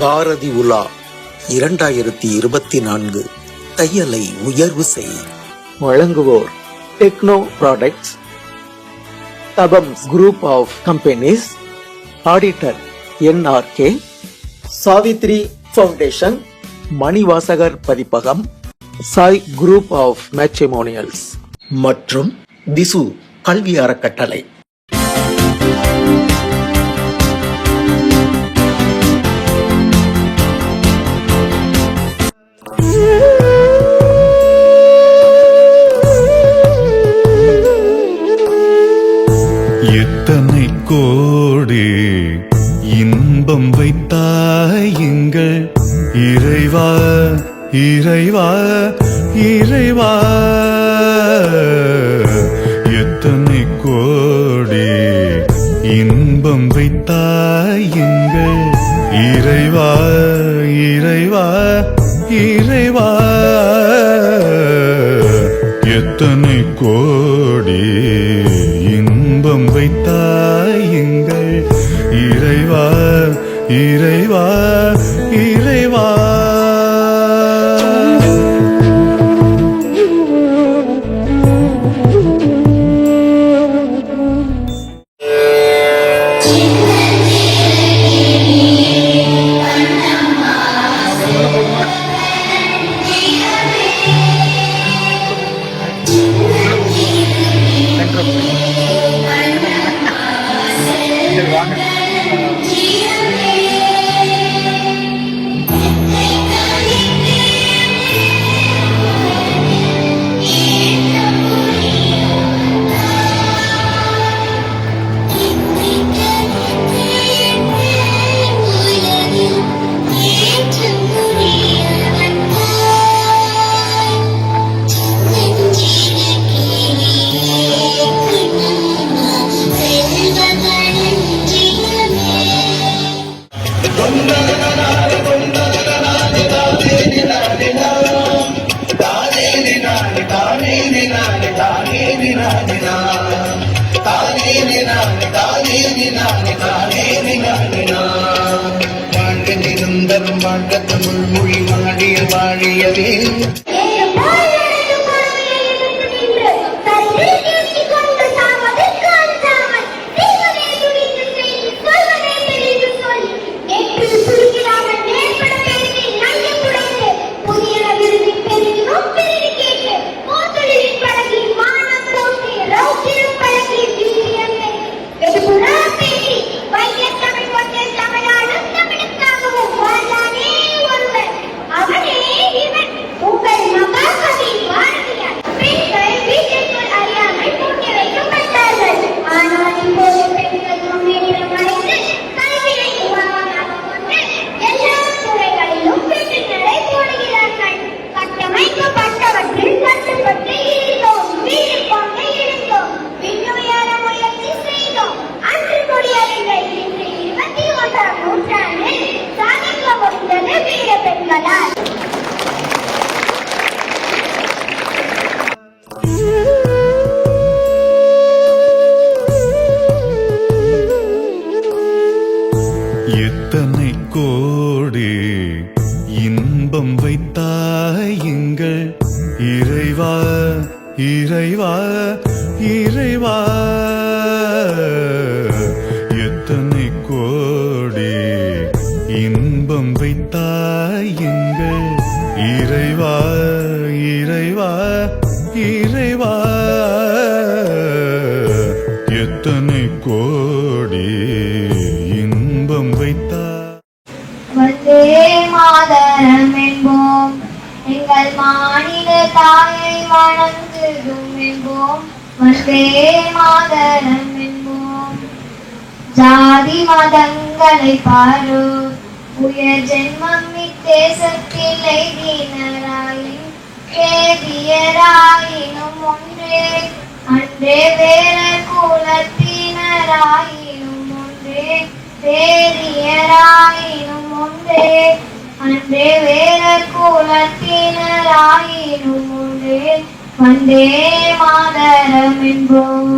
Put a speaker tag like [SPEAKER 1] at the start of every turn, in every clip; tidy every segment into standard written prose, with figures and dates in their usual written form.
[SPEAKER 1] பாரதி உலா 2024 தையலை உயர்வு செய். வழங்குவோர் டெக்னோ ப்ராடக்ட்ஸ், தபம்ஸ் group of companies, auditor NRK, Savitri foundation, Manivasagar Pathippagam, Sai group of matrimonials மற்றும் திசு கல்வி அறக்கட்டளை.
[SPEAKER 2] எத்தனை கோடி இன்பம் வைத்தாய் எங்கள் இறைவா, இறைவா, இறைவா. எத்தனை கோடி இன்பம் வைத்தாய் எங்கள் இறைவா, இறைவா, இறைவா. எத்தனை கோடி இன்பம் வைத்தாய் எங்கள் இறைவா, இறைவா, இறைவா.
[SPEAKER 3] வாழ்க நிரந்தரம், வாழ்க தமிழ் மொழி, வாழிய வாழியவே.
[SPEAKER 2] எத்தனை கோடி இன்பம் வைத்தாய் எங்கள் இறைவா, இறைவா, இறைவா. எத்தனை கோடி இன்பம் வைத்தாய் எங்கள் இறைவா, இறைவா, இறைவா. எத்தனை கோடி இன்பம் வைத்தாய்.
[SPEAKER 4] வந்தே மாதரம் என்போம், எங்கள் மாநில தாயை வணங்குதும் என்போம். வந்தே மாதரம் என்போம். ஜாதி மதங்களை பாரு, உயர் ஜென்மம் இத்தேசத்தில் எய்தினராயின் வேதியராயினும் ஒன்றே, அன்றே வேற குலத்தினராயினும் ஒன்றே, வேதியராயினும் ஒன்றே, அன்றே வேற குலத்தினராயினும் ஒன்றே. வந்தே மாதரம் என்போம்.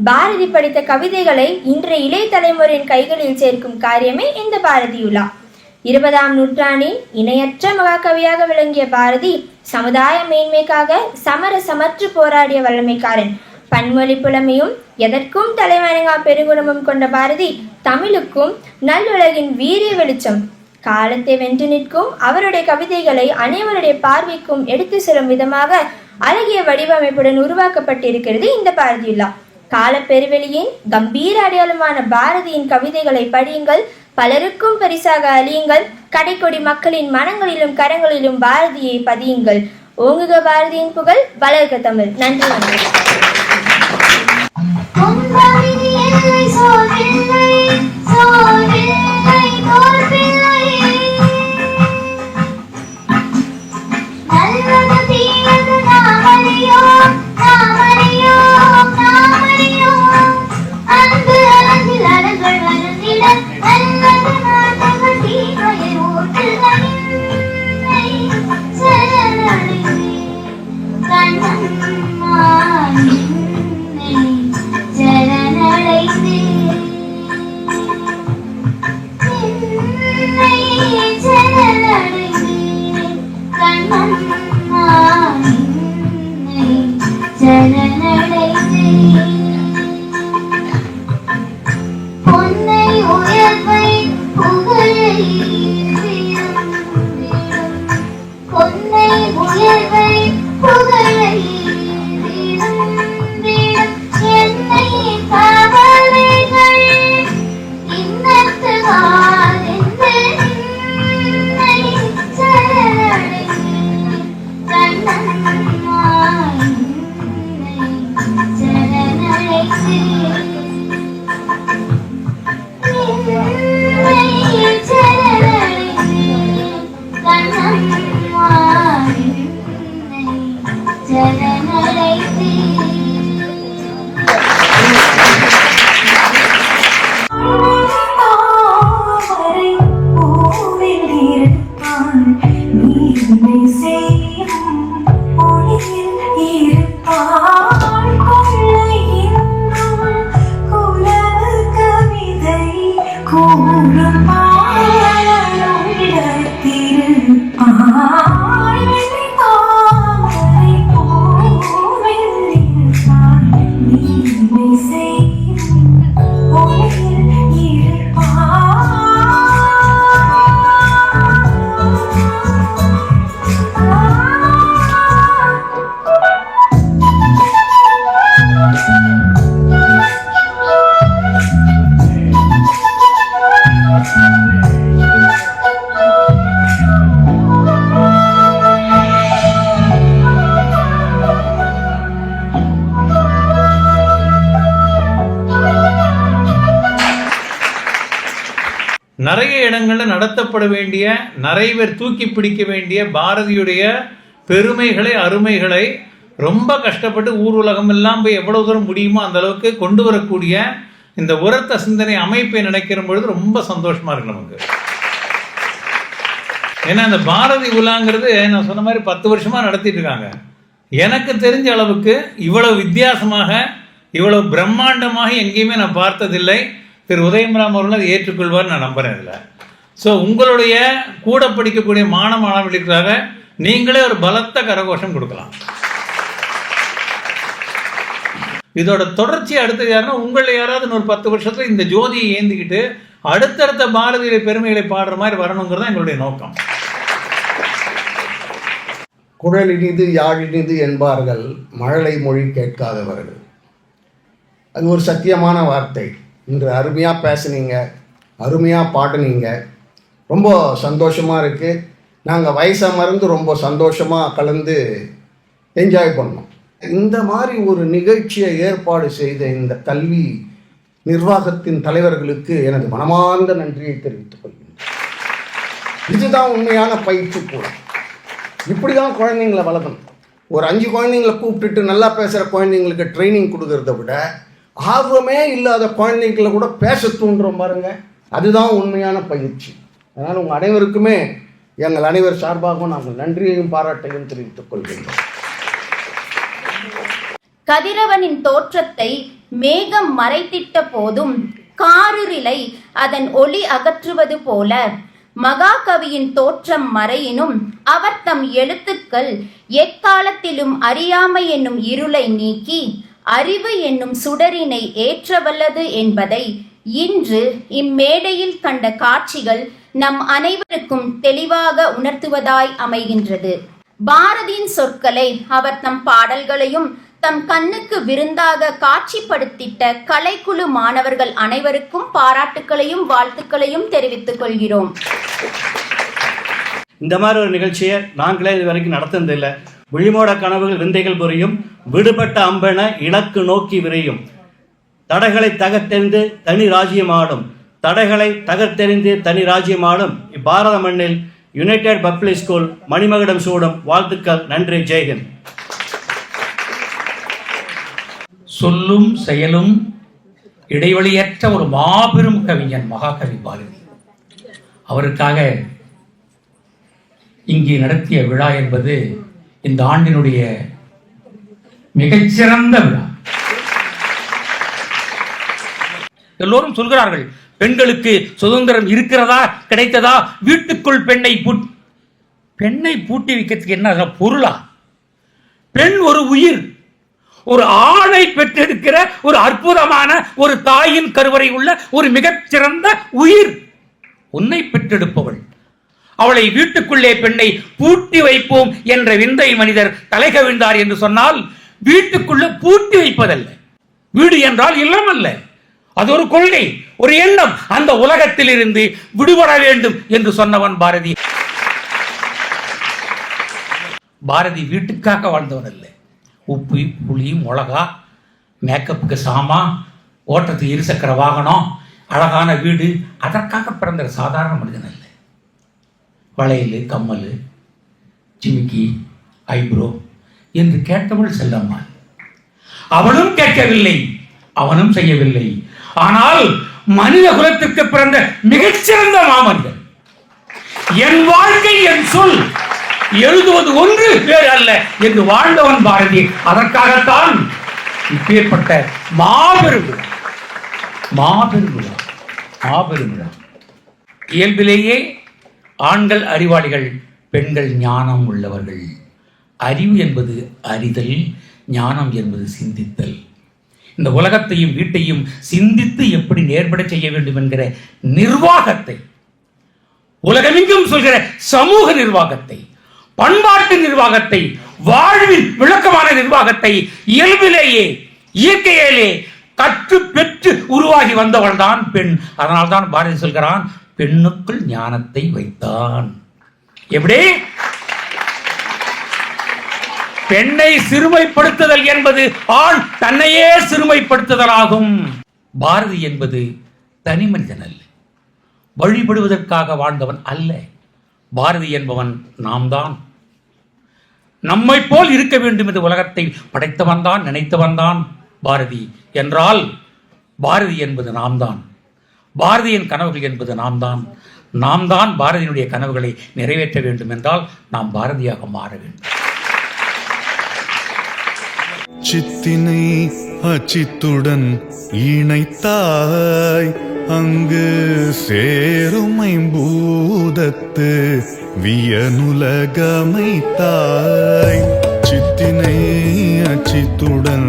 [SPEAKER 5] பாரதி படித்த கவிதைகளை இன்றைய இளைய தலைமுறையின் கைகளில் சேர்க்கும் காரியமே இந்த பாரதியுலா. 20ஆம் நூற்றாண்டின் இணையற்ற மகாகவியாக விளங்கிய பாரதி சமுதாய மேன்மைக்காக சமரசமற்று போராடிய வல்லமைக்காரன். பன்மொழி புலமையும் எதற்கும் தலைவணங்கா பெருங்குணமும் கொண்ட பாரதி தமிழுக்கும் நல்லுலகின் வீரிய வெளிச்சம். காலத்தை வென்று நிற்கும் அவருடைய கவிதைகளை அனைவருடைய பார்வைக்கும் எடுத்து செல்லும் விதமாக அழகிய வடிவமைப்புடன் உருவாக்கப்பட்டிருக்கிறது இந்த பாரதியுலா. கால பெருவெளியின் கம்பீர அடையாளமான பாரதியின் கவிதைகளை படியுங்கள், பலருக்கும் பரிசாக அழியுங்கள். கடைக்கொடி மக்களின் மனங்களிலும் கரங்களிலும் பாரதியை பதியுங்கள். ஓங்குக பாரதியின் புகழ், வளர்க தமிழ். நன்றி.
[SPEAKER 6] நிறைய இடங்களில் நடத்தப்பட வேண்டிய, நிறைய பேர் தூக்கி பிடிக்க வேண்டிய பாரதியுடைய பெருமைகளை, அருமைகளை ரொம்ப கஷ்டப்பட்டு ஊர் உலகம் எல்லாம் போய் எவ்வளவு தூரம் முடியுமோ அந்த அளவுக்கு கொண்டு வரக்கூடிய இந்த உரத்த சிந்தனை அமைப்பை நினைக்கிற பொழுது ரொம்ப சந்தோஷமா இருக்கு நமக்கு. ஏன்னா இந்த பாரதி உலாங்கிறது நான் சொன்ன மாதிரி 10 வருஷமா நடத்திட்டு இருக்காங்க. எனக்கு தெரிஞ்ச அளவுக்கு இவ்வளவு வித்தியாசமாக, இவ்வளவு பிரம்மாண்டமாக எங்கேயுமே நான் பார்த்ததில்லை. திரு உதயம்ராம் அவர்கள் அதை ஏற்றுக்கொள்வார் நான் நம்புறேன். இதில் ஸோ உங்களுடைய கூட படிக்கக்கூடிய மாணவர்களுக்காக நீங்களே ஒரு பலத்த கரகோஷம் கொடுக்கலாம். இதோட தொடர்ச்சி அடுத்தது யாருன்னா, உங்களை யாராவது ஒரு 10 வருஷத்துல இந்த ஜோதியை ஏந்திக்கிட்டு அடுத்தடுத்த பாரதிய பெருமைகளை பாடுற மாதிரி வரணுங்கிறது எங்களுடைய நோக்கம்.
[SPEAKER 7] குழல் இனிது யாழ் இனிது என்பார்கள், மழலை மொழி கேட்காதவர்கள். அது ஒரு சத்தியமான வார்த்தை. இன்று அருமையாக பேசுனீங்க, அருமையாக பாடுனீங்க, ரொம்ப சந்தோஷமாக இருக்குது. நாங்கள் வயசை மறந்து ரொம்ப சந்தோஷமாக கலந்து என்ஜாய் பண்ணோம். இந்த மாதிரி ஒரு நிகழ்ச்சியை ஏற்பாடு செய்த இந்த கல்வி நிர்வாகத்தின் தலைவர்களுக்கு எனது மனமார்ந்த நன்றியை தெரிவித்துக் கொள்கிறேன். இதுதான் உண்மையான பயிற்சி கூட. இப்படி தான் குழந்தைங்களை வளர்க்கணும். ஒரு 5 குழந்தைங்களை கூப்பிட்டுட்டு நல்லா பேசுகிற குழந்தைங்களுக்கு ட்ரைனிங் கொடுக்கறத விட ஆர்வமே இல்லாத குழந்தைங்களை கூட பேச தூண்டுறோம் பாருங்க, அதுதான் உண்மையான பயிற்சி. அதனால் உங்கள் அனைவருக்குமே எங்கள் அனைவர் சார்பாகவும் நாங்கள் நன்றியையும் பாராட்டையும் தெரிவித்துக் கொள்கின்றோம்.
[SPEAKER 5] கதிரவனின் தோற்றத்தை
[SPEAKER 8] மேகம் மறைத்திட்ட போதும் காரிருளை அதன் ஒளி அகற்றுவது போல மகாகவியின் தோற்றம் மறையினும் அவர் தம் எழுத்துக்கள் எக்காலத்திலும் அறியாமை என்னும் இருளை நீக்கி அறிவு என்னும் சுடரினை ஏற்றவல்லது என்பதை இன்று இம்மேடையில் கண்ட காட்சிகள் நம் அனைவருக்கும் தெளிவாக உணர்த்துவதாய் அமைகின்றது. பாரதியின் சொற்களை அவர் தம் பாடல்களையும் தம் கண்ணுக்கு விருந்தாக காட்சிப்படுத்திட்ட கலைக்குழு மாணவர்கள் அனைவருக்கும் பாராட்டுக்களையும் வாழ்த்துக்களையும் தெரிவித்துக் கொள்கிறோம்.
[SPEAKER 9] இந்த மாதிரி ஒரு நிகழ்ச்சியை நாங்களே இது வரைக்கும் நடத்துனதில்லை. விழிமோட கனவுகள் விந்தைகள் புரியும், விடுபட்ட அம்பென இலக்கு நோக்கி விரையும், தடைகளை தகர்த்தெறிந்து தனி ராஜ்யமாடும், தடைகளை தகர்த்தெறிந்து தனி ராஜ்யமாடும் இப்பாரத மண்ணில் யுனைடெட் பப்ளிக் ஸ்கூல் மணிமகுடம் சூடும். வாழ்த்துக்கள். நன்றி. ஜெய்ஹிந்த்.
[SPEAKER 10] சொல்லும் செயலும் இடைவெளியற்ற ஒரு மாபெரும் கவிஞன் மகாகவி பாரதி. அவருக்காக இங்கே நடத்திய விழா என்பது இந்த ஆண்டினுடைய மிகச்சிறந்த விழா. எல்லோரும் சொல்கிறார்கள், பெண்களுக்கு சுதந்திரம் இருக்கிறதா, கிடைத்ததா, வீட்டுக்குள் பெண்ணை பூட்டி வைக்கிறதுக்கு என்ன பொருளா? பெண் ஒரு உயிர், ஒரு ஆணை பெற்றிருக்கிற ஒரு அற்புதமான ஒரு தாயின் கருவறை உள்ள ஒரு மிகச்சிறந்த உயிர். உன்னை பெற்றெடுப்பவள். அவளை வீட்டுக்குள்ளே பெண்ணை பூட்டி வைப்போம் என்ற விந்தை மனிதர் தலைகவிழ்ந்தார் என்று சொன்னால், வீட்டுக்குள்ள பூட்டி வைப்பதல்ல. வீடு என்றால் இல்லம் அல்ல, அது ஒரு கொள்கை, ஒரு எண்ணம். அந்த உலகத்தில் இருந்து விடுபட வேண்டும் என்று சொன்னவன் பாரதி. பாரதி வீட்டுக்காக வாழ்ந்தவன் அல்ல. உப்பு, புளி, மிளகா, மேக்கப்புக்கு சாமா, ஓட்டத்துக்கு இருசக்கர வாகனம், அழகான வீடு, அதற்காக பிறந்த சாதாரண மனிதன் அல்ல. வளையல், கம்மல், ஜிமிக்கி, ஐப்ரோ என்று கேட்டவள் செல்லம்மாள். அவளும் கேட்கவில்லை, அவனும் செய்யவில்லை. ஆனால் மனித குலத்திற்கு பிறந்த மிகச்சிறந்த மாமனிதன். என் வாழ்க்கை என் சொல், எழுதுவது ஒன்று வேறு அல்ல என்று வாழ்ந்தவன் பாரதி. அதற்காகத்தான் இப்பேற்பட்ட மாபெரும் விழா, மாபெரும் விழா, மாபெரும் விழா. இயல்பிலேயே ஆண்கள் அறிவாளிகள், பெண்கள் ஞானம் உள்ளவர்கள். அறிவு என்பது அறிதல், ஞானம் என்பது சிந்தித்தல். இந்த உலகத்தையும் வீட்டையும் சிந்தித்து எப்படி நேர்பட செய்ய வேண்டும் என்கிற நிர்வாகத்தை, உலகமெங்கும் சொல்கிற சமூக நிர்வாகத்தை, பண்பாட்டு நிர்வாகத்தை, வாழ்வின் விளக்கமான நிர்வாகத்தை இயல்பிலேயே இயற்கையிலே கற்று பெற்று உருவாகி வந்தவள் தான் பெண். அதனால்தான் பாரதி சொல்கிறான், பெண்ணுக்குள் ஞானத்தை வைத்தான். எப்படி? பெண்ணை சிறுமைப்படுத்துதல் என்பது ஆண் தன்னையே சிறுமைப்படுத்துதல் ஆகும். பாரதி என்பது தனி மனிதன் அல்ல, வழிபடுவதற்காக வாழ்ந்தவன் அல்ல. பாரதி என்பவன் நாம் தான். நம்மை போல் இருக்க வேண்டும் என்று உலகத்தை படைத்தவன் தான், நினைத்தவன் தான் பாரதி என்றால், பாரதி என்பது நாம் தான். பாரதியின் கனவுகள் என்பது நாம் தான். நாம் தான் பாரதியினுடைய கனவுகளை நிறைவேற்ற வேண்டும் என்றால் நாம் பாரதியாக மாற வேண்டும்.
[SPEAKER 2] சித்தினை அச்சித்துடன் இணைத்தாய், அங்கு சேரும் ஐம்பூதத்து வியனுலகமைத்தாய். சித்தினை அச்சித்துடன்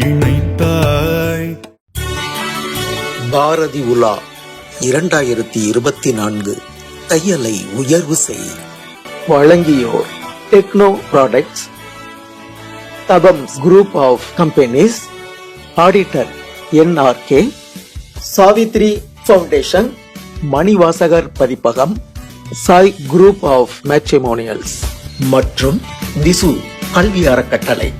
[SPEAKER 2] இணைத்தாய்.
[SPEAKER 1] பாரதி உலா 2024 தையலை உயர்வு செய். வழங்கியோர் டெக்னோ ப்ராடக்ட்ஸ், தபம்ஸ் group of companies, auditor NRK, Savitri foundation, Manivasagar Pathippagam, Sai group of matrimonials மற்றும் திசு கல்வி அறக்கட்டளை.